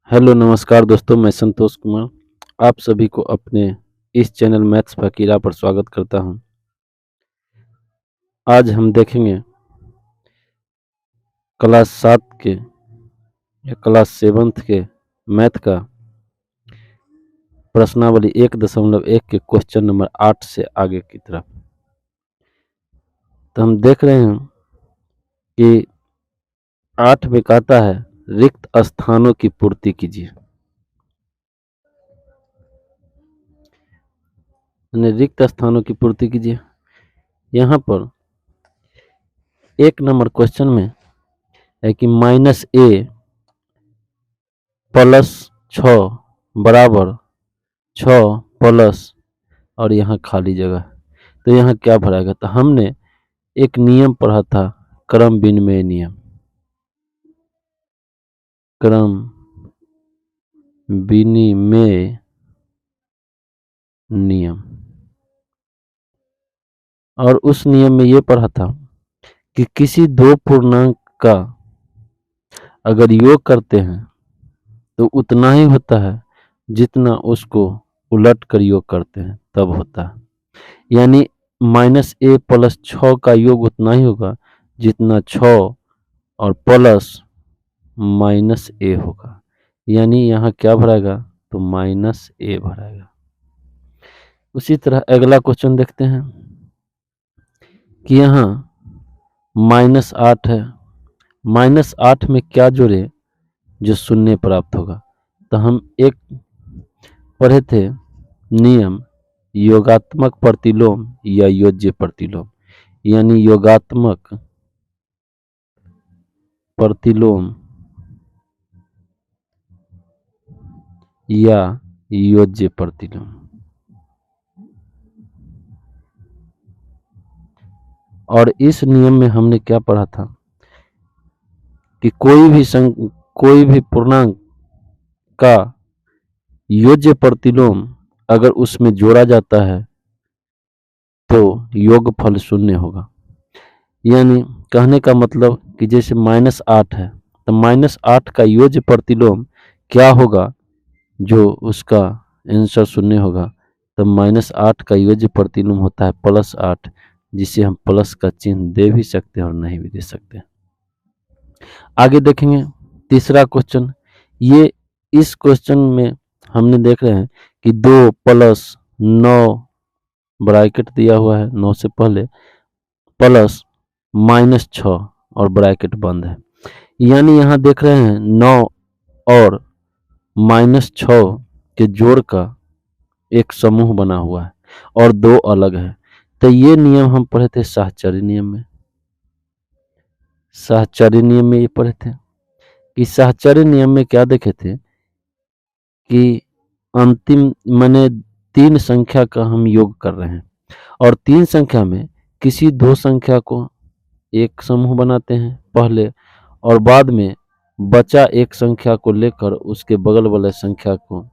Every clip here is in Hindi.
हेलो नमस्कार दोस्तों, मैं संतोष कुमार आप सभी को अपने इस चैनल मैथ्स फकीरा पर स्वागत करता हूं। आज हम देखेंगे क्लास 7 के या क्लास 7 के मैथ का प्रश्नावली 1.1 के क्वेश्चन नंबर 8 से आगे की तरफ। तो हम देख रहे हैं कि 8 में कहता है रिक्त स्थानों की पूर्ति कीजिए। रिक्त स्थानों की पूर्ति कीजिए। यहाँ पर 1 नंबर क्वेश्चन में है कि -a प्लस 6 बराबर 6 प्लस और यहाँ खाली जगह। तो यहाँ क्या भराएगा? तो हमने एक नियम पढ़ा था, क्रम विनिमय नियम। क्रम विनिमय नियम, और उस नियम में ये पढ़ा था कि किसी दो पूर्णांक का अगर योग करते हैं तो उतना ही होता है जितना उसको उलट कर योग करते हैं तब होता है। यानी -a प्लस 6 का योग उतना ही होगा जितना 6 और प्लस -a होगा। यानी यहाँ क्या भराएगा? तो -a भराएगा। उसी तरह अगला क्वेश्चन देखते हैं कि यहाँ -8 है। -8 में क्या जोड़े जो शून्य प्राप्त होगा? तो हम एक पढ़े थे नियम, योगात्मक प्रतिलोम या योज्य प्रतिलोम। यानी योगात्मक प्रतिलोम या योज्य प्रतिलोम। और इस नियम में हमने क्या पढ़ा था कि कोई भी पूर्णांक का योज्य प्रतिलोम अगर उसमें जोड़ा जाता है तो योगफल शून्य होगा। यानी कहने का मतलब कि जैसे -8 है तो -8 का योज्य प्रतिलोम क्या होगा जो उसका आंसर शून्य होगा? तो -8 का योज्य प्रतिलोम होता है +8, जिसे हम प्लस का चिन्ह दे भी सकते हैं और नहीं भी दे सकते हैं। आगे देखेंगे तीसरा क्वेश्चन। ये इस क्वेश्चन में हमने देख रहे हैं कि 2 + 9 ब्रैकेट दिया हुआ है 9 से पहले, प्लस -6 और ब्रैकेट बंद है। यानी यहाँ देख रहे हैं 9 और -6 के जोड़ का एक समूह बना हुआ है और दो अलग है। तो ये नियम हम पढ़े थे साहचर्य नियम में। साहचर्य नियम में ये पढ़े थे कि साहचर्य नियम में क्या देखे थे कि अंतिम माने 3 संख्या का हम योग कर रहे हैं और 3 संख्या में किसी 2 संख्या को एक समूह बनाते हैं पहले, और बाद में बचा एक संख्या को लेकर उसके बगल वाले संख्या को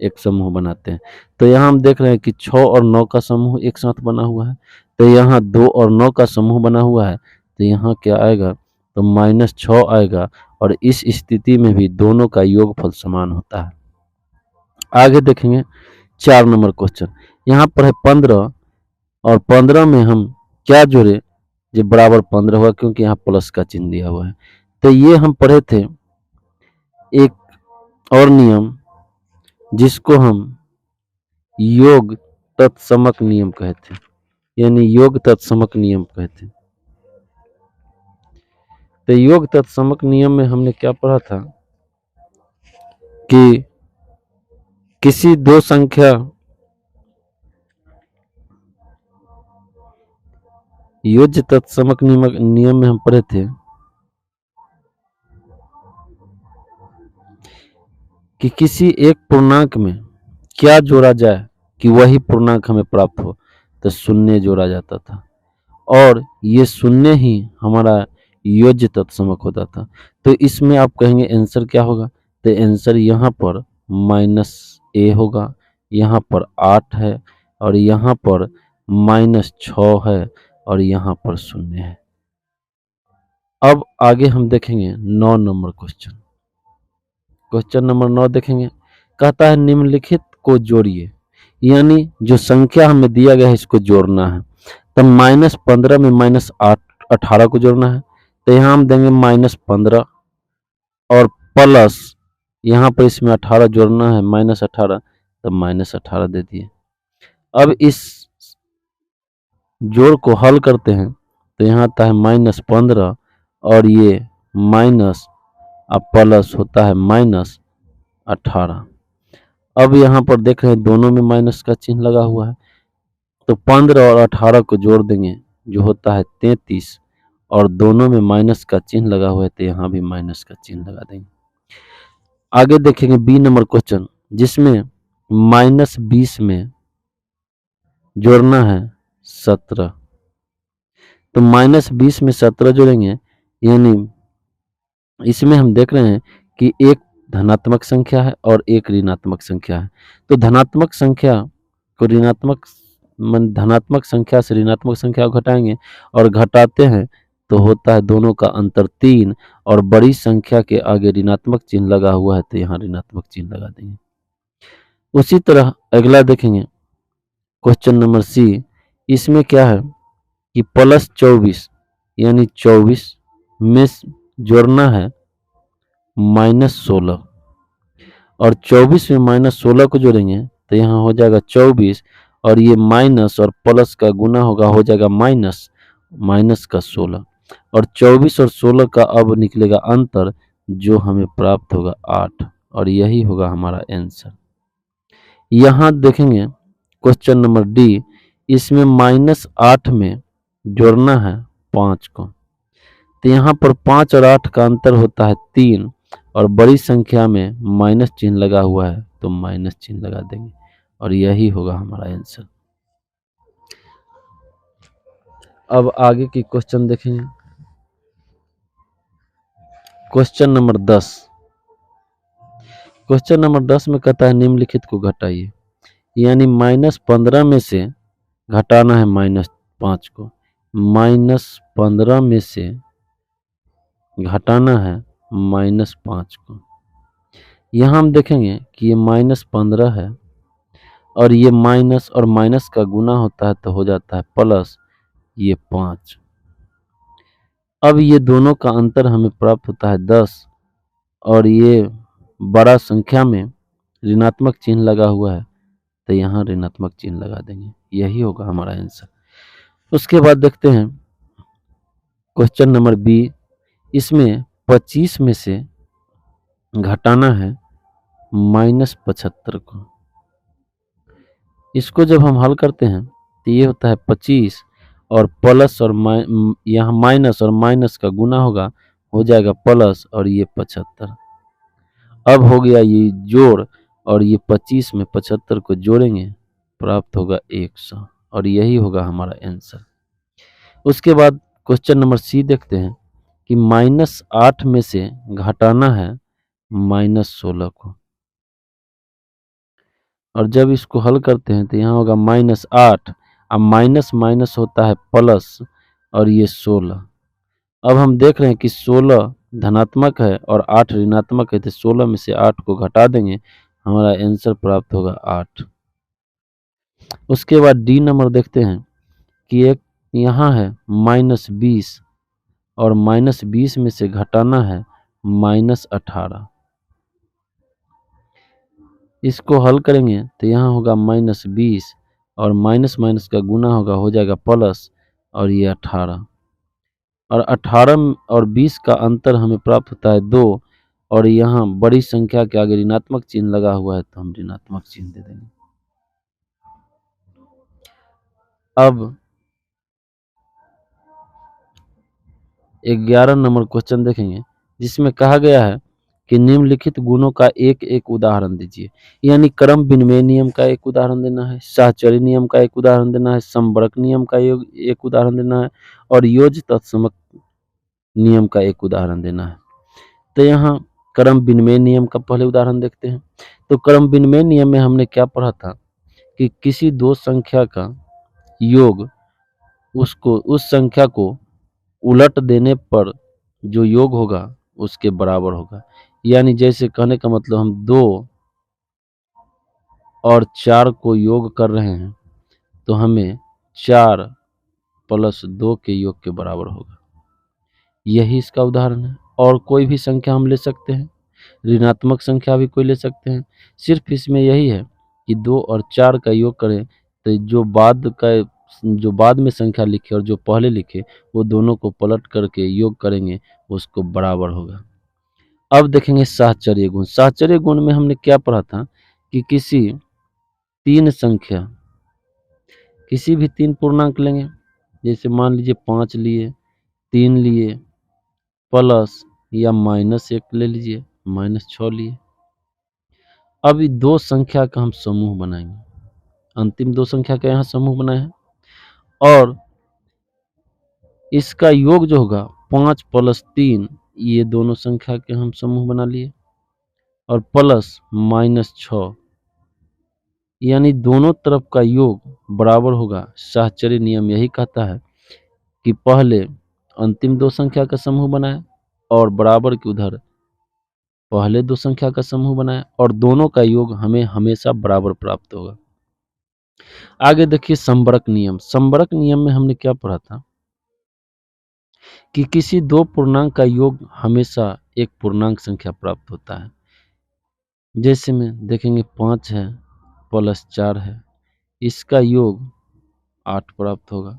एक समूह बनाते हैं। तो यहाँ हम देख रहे हैं कि 6 और 9 का समूह एक साथ बना हुआ है, तो यहाँ 2 और 9 का समूह बना हुआ है, तो यहाँ क्या आएगा? तो -6 आएगा। और इस स्थिति में भी दोनों का योगफल समान होता है। आगे देखेंगे 4 नंबर क्वेश्चन। यहाँ पर है 15 और 15 में हम क्या जोड़े जो बराबर 15 हुआ, क्योंकि यहाँ प्लस का चिन्ह दिया हुआ है। तो ये हम पढ़े थे एक और नियम जिसको हम योग तत्समक नियम कहते हैं। यानी योग तत्समक नियम कहते हैं। तो योग तत्समक नियम में हमने क्या पढ़ा था कि किसी 2 संख्या योज्य तत्समक नियम में हम पढ़े थे कि किसी एक पूर्णांक में क्या जोड़ा जाए कि वही पूर्णांक हमें प्राप्त हो, तो शून्य जोड़ा जाता था और ये शून्य ही हमारा योज्य तत्समक होता था। तो इसमें आप कहेंगे आंसर क्या होगा? तो आंसर यहाँ पर -a होगा, यहाँ पर 8 है और यहाँ पर -6 है और यहाँ पर 0 है। अब आगे हम देखेंगे 9 नंबर क्वेश्चन। क्वेश्चन नंबर 9 देखेंगे, कहता है निम्नलिखित को जोड़िए, यानी जो संख्या हमें दिया गया है इसको जोड़ना है। तो -15 में -18 को जोड़ना है, तो यहाँ हम देंगे -15 और प्लस यहाँ पर इसमें 18 जोड़ना है, -18, तो -18 दे दिए। अब इस जोड़ को हल करते हैं तो यहाँ आता है -15 और ये माइनस अब प्लस होता है -18। अब यहाँ पर देख रहे हैं दोनों में माइनस का चिन्ह लगा हुआ है, तो 15 और 18 को जोड़ देंगे जो होता है 33 और दोनों में माइनस का चिन्ह लगा हुआ है, तो यहाँ भी माइनस का चिन्ह लगा देंगे। आगे देखेंगे बी नंबर क्वेश्चन, जिसमें -20 में जोड़ना है 17। तो -20 में 17 जोड़ेंगे, यानी इसमें हम देख रहे हैं कि एक धनात्मक संख्या है और एक ऋणात्मक संख्या है। तो धनात्मक संख्या को धनात्मक संख्या से ऋणात्मक संख्या को घटाएंगे और घटाते हैं तो होता है दोनों का अंतर 3 और बड़ी संख्या के आगे ऋणात्मक चिन्ह लगा हुआ है, तो यहाँ ऋणात्मक चिन्ह लगा देंगे। उसी तरह अगला देखेंगे क्वेश्चन नंबर सी, इसमें क्या है कि +24 यानी 24 में जोड़ना है -16 और 24 में -16 को जोड़ेंगे तो यहाँ हो जाएगा 24 और ये माइनस और प्लस का गुना होगा, हो जाएगा माइनस का 16 और 24 और 16 का अब निकलेगा अंतर जो हमें प्राप्त होगा 8 और यही होगा हमारा आंसर। यहाँ देखेंगे क्वेश्चन नंबर डी, इसमें -8 में जोड़ना है 5 को, तो यहाँ पर 5 और 8 का अंतर होता है 3 और बड़ी संख्या में माइनस चिन्ह लगा हुआ है तो माइनस चिन्ह लगा देंगे और यही होगा हमारा आंसर। अब आगे की क्वेश्चन देखेंगे। क्वेश्चन नंबर 10, क्वेश्चन नंबर 10 में कहता है निम्नलिखित को घटाइए, यानी -15 में से घटाना है -5 को, -15 में से घटाना है -5 को। यहाँ हम देखेंगे कि ये -15 है और ये माइनस और माइनस का गुना होता है तो हो जाता है प्लस ये 5। अब ये दोनों का अंतर हमें प्राप्त होता है 10 और ये बड़ा संख्या में ऋणात्मक चिन्ह लगा हुआ है तो यहाँ ऋणात्मक चिन्ह लगा देंगे, यही होगा हमारा आंसर। उसके बाद देखते हैं क्वेश्चन नंबर बी, इसमें 25 में से घटाना है -75 को। इसको जब हम हल करते हैं तो ये होता है 25 और प्लस और यहाँ माइनस और माइनस का गुना होगा, हो जाएगा प्लस और ये 75। अब हो गया ये जोड़ और ये 25 में 75 को जोड़ेंगे प्राप्त होगा 100 और यही होगा हमारा आंसर। उसके बाद क्वेश्चन नंबर सी देखते हैं कि -8 में से घटाना है -16 को और जब इसको हल करते हैं तो यहाँ होगा -8 अब माइनस माइनस होता है प्लस और ये 16। अब हम देख रहे हैं कि 16 धनात्मक है और 8 ऋणात्मक है, तो 16 में से 8 को घटा देंगे, हमारा आंसर प्राप्त होगा 8। उसके बाद डी नंबर देखते हैं कि एक यहाँ है -20 और -20 में से घटाना है -18। इसको हल करेंगे तो यहाँ होगा -20 और माइनस माइनस का गुना होगा, हो जाएगा प्लस और ये 18 और 18 और 20 का अंतर हमें प्राप्त होता है 2 और यहाँ बड़ी संख्या के आगे ऋणात्मक चिन्ह लगा हुआ है तो हम ऋणात्मक चिन्ह दे देंगे। अब 11 नंबर क्वेश्चन देखेंगे जिसमें कहा गया है कि निम्नलिखित गुणों का एक एक उदाहरण दीजिए, यानी क्रम विनिमय नियम का एक उदाहरण देना है, साहचर्य नियम का एक उदाहरण देना है, समवर्क नियम का एक उदाहरण देना है और योज्य तत्समक नियम का एक उदाहरण देना है। तो यहाँ क्रम विनिमय नियम का पहले उदाहरण देखते हैं। तो क्रम विनिमय नियम में हमने क्या पढ़ा था कि किसी दो संख्या का योग उसको उस संख्या को उलट देने पर जो योग होगा उसके बराबर होगा, यानी जैसे कहने का मतलब हम 2 और 4 को योग कर रहे हैं तो हमें 4 प्लस 2 के योग के बराबर होगा। यही इसका उदाहरण है। और कोई भी संख्या हम ले सकते हैं, ऋणात्मक संख्या भी कोई ले सकते हैं। सिर्फ इसमें यही है कि 2 और 4 का योग करें तो जो बाद में संख्या लिखे और जो पहले लिखे वो दोनों को पलट करके योग करेंगे, उसको बराबर होगा। अब देखेंगे साहचर्य गुण। साहचर्य गुण में हमने क्या पढ़ा था कि किसी भी 3 पूर्णांक लेंगे, जैसे मान लीजिए 5 लिए, 3 लिए, प्लस या -1 ले लीजिए, -6 लिए। अब ये 2 संख्या का हम समूह बनाएंगे। अंतिम 2 संख्या का यहाँ समूह बनाए हैं और इसका योग जो होगा 5 प्लस 3, ये दोनों संख्या के हम समूह बना लिए और प्लस -6, यानी दोनों तरफ का योग बराबर होगा। साहचर्य नियम यही कहता है कि पहले अंतिम 2 संख्या का समूह बनाए और बराबर के उधर पहले 2 संख्या का समूह बनाए और दोनों का योग हमें हमेशा बराबर प्राप्त होगा। आगे देखिए संबरक नियम। संबरक नियम में हमने क्या पढ़ा था कि किसी 2 पूर्णांक का योग हमेशा एक पूर्णांक संख्या प्राप्त होता है। जैसे में देखेंगे 5 है प्लस 4 है, इसका योग 8 प्राप्त होगा।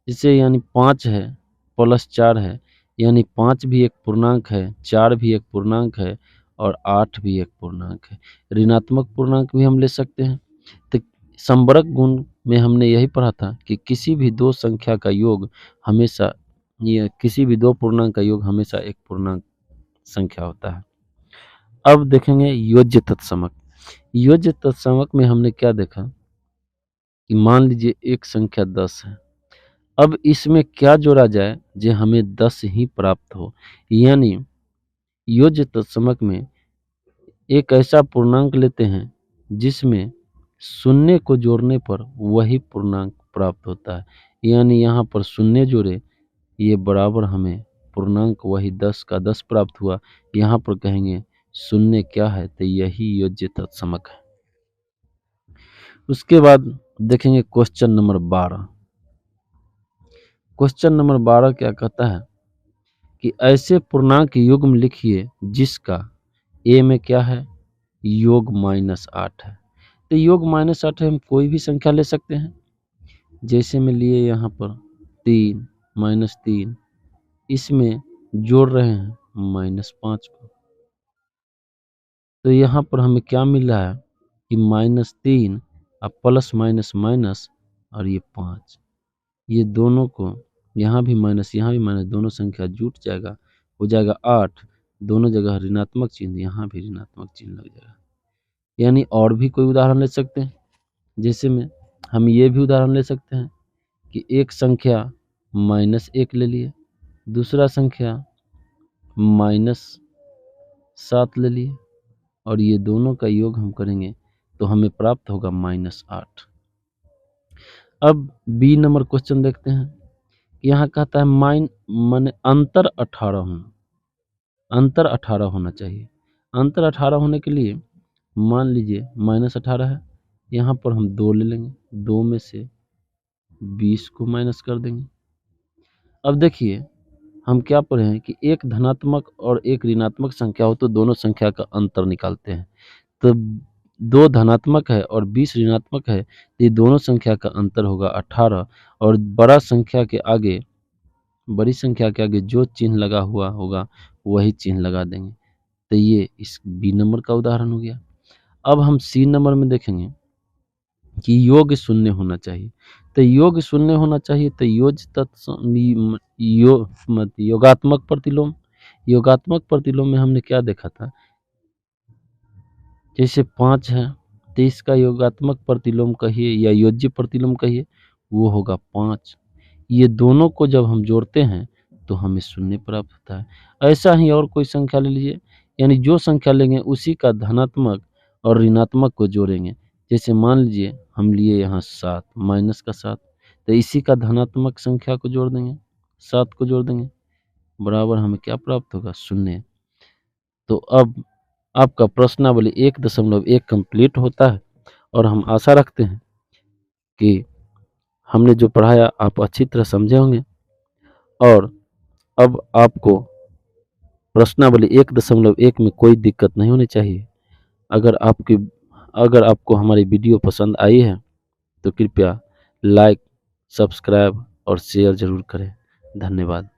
इसे यानी 5 है प्लस 4 है, यानी 5 भी एक पूर्णांक है, 4 भी एक पूर्णांक है और 8 भी एक पूर्णांक है। ऋणात्मक पूर्णांक भी हम ले सकते हैं। तो संबरक गुण में हमने यही पढ़ा था कि किसी भी 2 संख्या का योग हमेशा किसी भी 2 पूर्णांक का योग हमेशा एक पूर्णांक संख्या होता है। अब देखेंगे योज्य तत्समक। योज्य तत्समक में हमने क्या देखा कि मान लीजिए एक संख्या 10 है। अब इसमें क्या जोड़ा जाए जो हमें 10 ही प्राप्त हो, यानी योज्य तत्समक में एक ऐसा पूर्णांक लेते हैं जिसमें शून्य को जोड़ने पर वही पूर्णांक प्राप्त होता है। यानी यहाँ पर शून्य जोड़े, ये बराबर हमें पूर्णांक वही 10 का 10 प्राप्त हुआ। यहाँ पर कहेंगे शून्य क्या है, तो यही योज्य तत्समक है। उसके बाद देखेंगे क्वेश्चन नंबर 12। क्वेश्चन नंबर 12 क्या कहता है कि ऐसे पूर्णांक युग्म लिखिए जिसका ए में क्या है, योग -8 है। तो योग -8 है, हम कोई भी संख्या ले सकते हैं। जैसे में लिए यहाँ पर 3 -3, इसमें जोड़ रहे हैं -5 को, तो यहाँ पर हमें क्या मिल रहा है कि -3 और प्लस माइनस माइनस और ये 5, ये दोनों को यहाँ भी माइनस यहाँ भी माइनस, दोनों संख्या जुट जाएगा, हो जाएगा 8। दोनों जगह ऋणात्मक चिन्ह, यहाँ भी ऋणात्मक चिन्ह लग जाएगा। यानी और भी कोई उदाहरण ले सकते हैं। जैसे में हम ये भी उदाहरण ले सकते हैं कि एक संख्या -1 ले लिए, दूसरा संख्या -7 ले लिए और ये दोनों का योग हम करेंगे तो हमें प्राप्त होगा -8। अब बी नंबर क्वेश्चन देखते हैं। यहाँ कहता है माने अंतर 18 होना, अंतर 18 होना चाहिए। अंतर 18 होने के लिए मान लीजिए -18 है, यहाँ पर हम 2 ले लेंगे, 2 में से 20 को माइनस कर देंगे। अब देखिए हम क्या पढ़े हैं कि एक धनात्मक और एक ऋणात्मक संख्या हो तो दोनों संख्या का अंतर निकालते हैं। तो 2 धनात्मक है और 20 ऋणात्मक है, ये दोनों संख्या का अंतर होगा 18 और बड़ी संख्या के आगे जो चिन्ह लगा हुआ होगा वही चिन्ह लगा देंगे। तो ये इस बी नंबर का उदाहरण हो गया। अब हम सी नंबर में देखेंगे कि योग शून्य होना चाहिए। तो योग शून्य होना चाहिए तो योगात्मक प्रतिलोम। योगात्मक प्रतिलोम में हमने क्या देखा था, जैसे 5 है तो इसका योगात्मक प्रतिलोम कहिए या योज्य प्रतिलोम कहिए, वो होगा 5। ये दोनों को जब हम जोड़ते हैं तो हमें शून्य प्राप्त होता है। ऐसा ही और कोई संख्या ले लीजिए, यानी जो संख्या लेंगे उसी का धनात्मक और ऋणात्मक को जोड़ेंगे। जैसे मान लीजिए हम लिए यहाँ 7 माइनस का 7, तो इसी का धनात्मक संख्या को जोड़ देंगे, 7 को जोड़ देंगे, बराबर हमें क्या प्राप्त होगा, शून्य। तो अब आपका प्रश्नावली 1.1 कंप्लीट होता है और हम आशा रखते हैं कि हमने जो पढ़ाया आप अच्छी तरह समझे होंगे और अब आपको प्रश्नावली 1.1 में कोई दिक्कत नहीं होनी चाहिए। अगर आपको हमारी वीडियो पसंद आई है तो कृपया लाइक, सब्सक्राइब और शेयर ज़रूर करें। धन्यवाद।